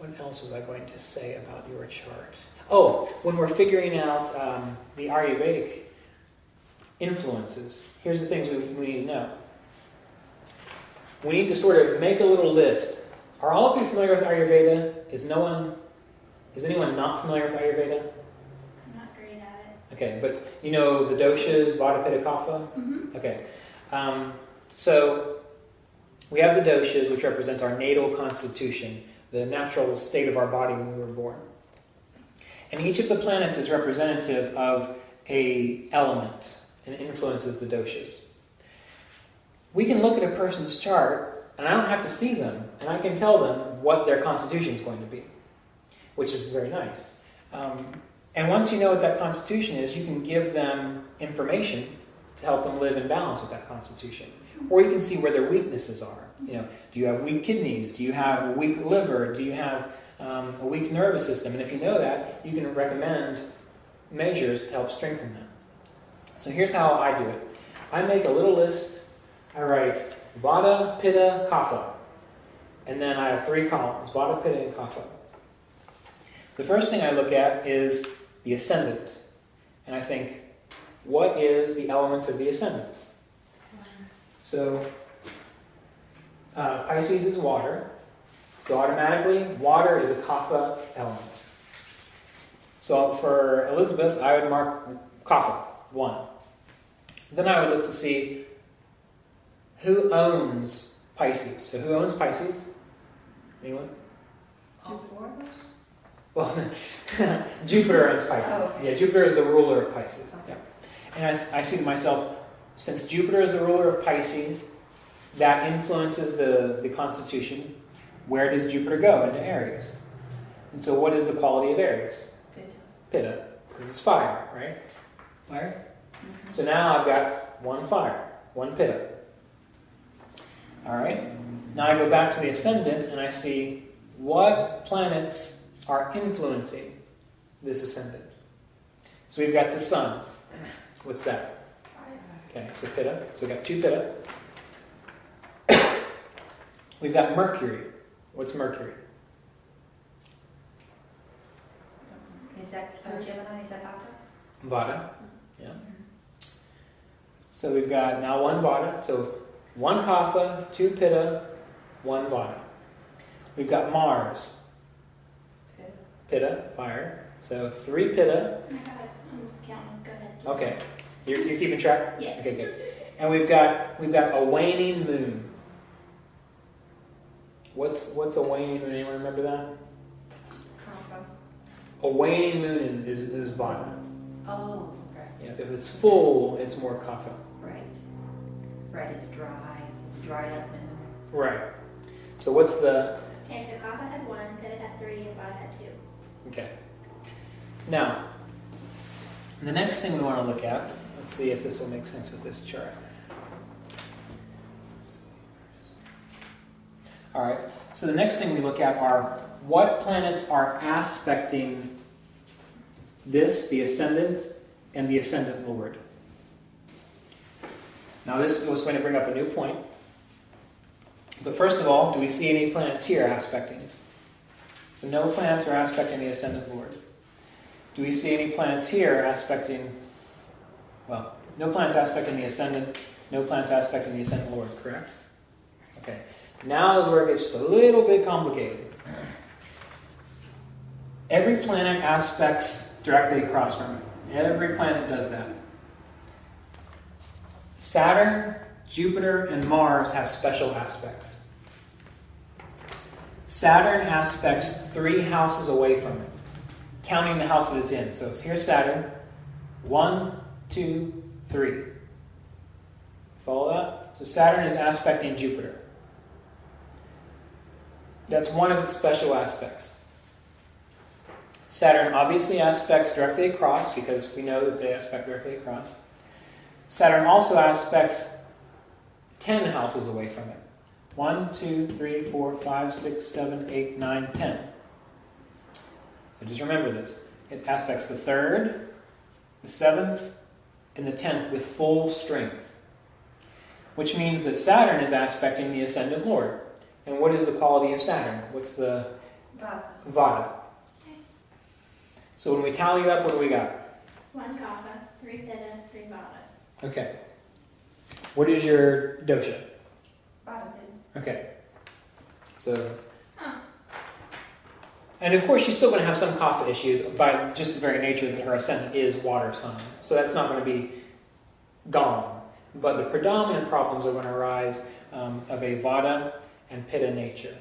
What else was I going to say about your chart? Oh, when we're figuring out the Ayurvedic influences, here's the things we need to know. We need to sort of make a little list. Are all of you familiar with Ayurveda? Is anyone not familiar with Ayurveda? I'm not great at it. Okay, but you know the doshas, Vata, Pitta, Kapha? Mm-hmm. Okay. So we have the doshas, which represents our natal constitution, the natural state of our body when we were born. And each of the planets is representative of an element and influences the doshas. We can look at a person's chart, and I don't have to see them, and I can tell them what their constitution is going to be, which is very nice. And once you know what that constitution is, you can give them information to help them live in balance with that constitution. Or you can see where their weaknesses are. You know, do you have weak kidneys? Do you have a weak liver? Do you have a weak nervous system? And if you know that, you can recommend measures to help strengthen that. So here's how I do it. I make a little list. I write Vata, Pitta, Kapha. And then I have 3 columns, Vata, Pitta, and Kapha. The first thing I look at is the ascendant. And I think, what is the element of the ascendant? So, Pisces is water. So automatically, water is a Kapha element. So for Elizabeth, I would mark Kapha, 1. Then I would look to see who owns Pisces. So who owns Pisces? Anyone? All 4 of us? Well, Jupiter owns Pisces. Oh, okay. Yeah, Jupiter is the ruler of Pisces. Okay. Yeah. And I see to myself, since Jupiter is the ruler of Pisces, that influences the constitution. Where does Jupiter go? Into Aries. And so what is the quality of Aries? Pitta. Pitta. Because it's fire, right? Fire? Mm-hmm. So now I've got 1 fire, 1 Pitta. Alright? Now I go back to the ascendant and I see what planets are influencing this ascendant. So we've got the sun. What's that? Okay, so Pitta. So we've got 2 Pitta. We've got Mercury. What's Mercury? Is that Gemini? Is that Vata? Vata. Yeah. So we've got now 1 Vata. So 1 Kapha, 2 Pitta, 1 Vata. We've got Mars. Pitta, fire. So 3 Pitta. I got it. I'm counting. Go ahead. Okay. You're keeping track? Yeah. Okay, good. And we've got a waning moon. What's a waning moon? Anyone remember that? Kapha. A waning moon is Vata. Oh, okay. Yeah, if it's full, it's more Kapha. Right. Right, it's dry. It's dried up moon. Right. So what's the... Okay, so Kapha had 1, Pitta had 3, and Vata had 2. Okay. Now, the next thing we want to look at, let's see if this will make sense with this chart. All right, so the next thing we look at are what planets are aspecting this, the ascendant, and the ascendant lord. Now this was going to bring up a new point. But first of all, do we see any planets here aspecting? So no planets are aspecting the ascendant lord. Do we see any planets here aspecting, well, no planets aspecting the ascendant, no planets aspecting the ascendant lord, correct? Okay. Now is where it gets just a little bit complicated. Every planet aspects directly across from it. Every planet does that. Saturn, Jupiter, and Mars have special aspects. Saturn aspects 3 houses away from it, counting the house that it's in. So here's Saturn. 1, 2, 3. Follow that? So Saturn is aspecting Jupiter. That's one of its special aspects. Saturn obviously aspects directly across because we know that they aspect directly across. Saturn also aspects 10 houses away from it. 1, 2, 3, 4, 5, 6, 7, 8, 9, 10. So just remember this. It aspects the 3rd, the 7th, and the 10th with full strength. Which means that Saturn is aspecting the ascendant lord. And what is the quality of Saturn? What's the Vata. Vata. So when we tally up, what do we got? 1 Kapha, 3 Pitta, 3 Vata. Okay. What is your dosha? Vata. Okay. So, and of course she's still going to have some kapha issues by just the very nature that her ascendant is water sign. So that's not going to be gone. But the predominant problems are going to arise of a Vata and Pitta nature.